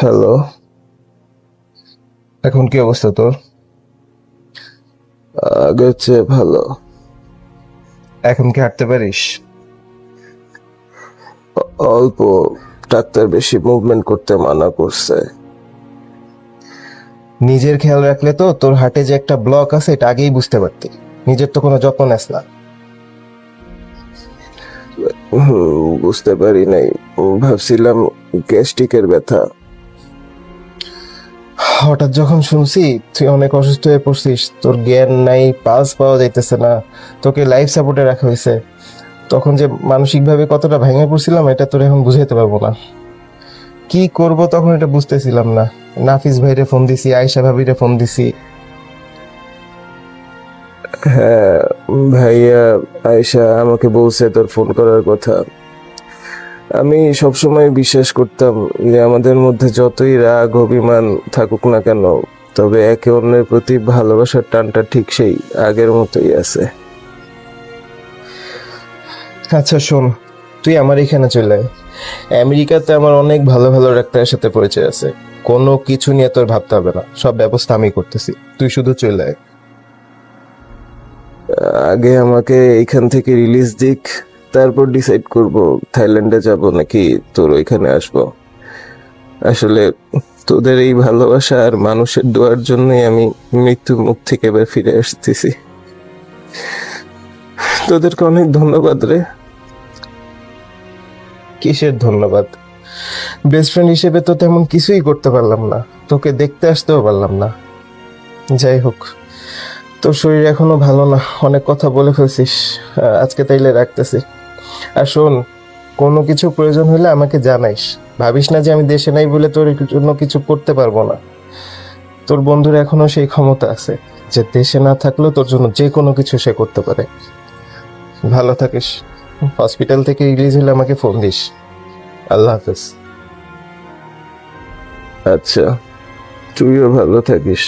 Hello. এখন কি অবস্থা তোর? আগের চেয়ে ভালো। এখন কি হাঁটতে পারিস? অল্প। ডাক্তার বেশি মুভমেন্ট করতে মানা করছে। নিজের খেয়াল রাখলে তো তোর হার্টে যে একটা ব্লক আছে এটা আগেই বুঝতে পারতি। নিজের তো কোনো যত্ন নেস না। বুঝতে পারি নাই। ভাবছিলাম গ্যাস্ট্রিকের ব্যথা। হঠাৎ যখন শুনছি তুই অনেক অসুস্থ হয়ে পড়ছিস, তোর জ্ঞান নাই, পালস পাওয়া যাইতেছে না, তোকে লাইফ সাপোর্টে রাখা হয়েছে, তখন যে মানসিকভাবে কতটা ভেঙে পড়ছিলাম এটা তোর এখন বুঝাইতে পারবো না। কি করব তখন এটা বুঝতেছিলাম না। নাফিস ভাইরে ফোন দিছি, আয়েশা ভাবিরে ফোন দিছি। হ্যাঁ, ভাইয়া আয়েশা আমাকে বলছে তোর ফোন করার কথা। আমি সবসময় বিশ্বাস করতাম যে আমাদের মধ্যে যতই রাগ অভিমান থাকুক না কেন, তবে একে অন্যের প্রতি ভালোবাসার টানটা ঠিক সেই আগের মতোই আছে। আচ্ছা শোন, তুই আমার এখানে চলে আয়। আমেরিকাতে আমার অনেক ভালো ভালো ডাক্তারের সাথে পরিচয় আছে। কোনো কিছু নিয়ে তোর ভাবতে হবে না, সব ব্যবস্থা আমি করতেছি, তুই শুধু চলে আয়। আগে আমাকে এখান থেকে রিলিজ দিক, তারপর ডিসাইড করব থাইল্যান্ডে যাব নাকি তোর ওইখানে আসব। আসলে তোদের এই ভালোবাসা আর মানুষের দোয়ার জন্যই আমি মৃত্যুর মুখ থেকে এবার ফিরে আসতেছি। তোদেরকে অনেক ধন্যবাদ রে। কিসের ধন্যবাদ? বেস্ট ফ্রেন্ড হিসেবে তো তেমন কিছুই করতে পারলাম না, তোকে দেখতে আসতেও পারলাম না। যাই হোক, তোর শরীর এখনো ভালো না, অনেক কথা বলে ফেলছিস। আজকে তাইলে রাখতেছি। আর শোন, কোনো কিছু প্রয়োজন হলে আমাকে জানাইস। ভাবিস না যে আমি দেশে নাই বলে তোর জন্য কিছু করতে পারবো না। তোর বন্ধুর এখনো সেই ক্ষমতা আছে যে দেশে না থাকলেও তোর জন্য যে কোনো কিছু সে করতে পারে। ভালো থাকিস। হসপিটাল থেকে রিলিজ হলে আমাকে ফোন দিস। আল্লাহ হাফেজ। আচ্ছা, তুইও ভালো থাকিস।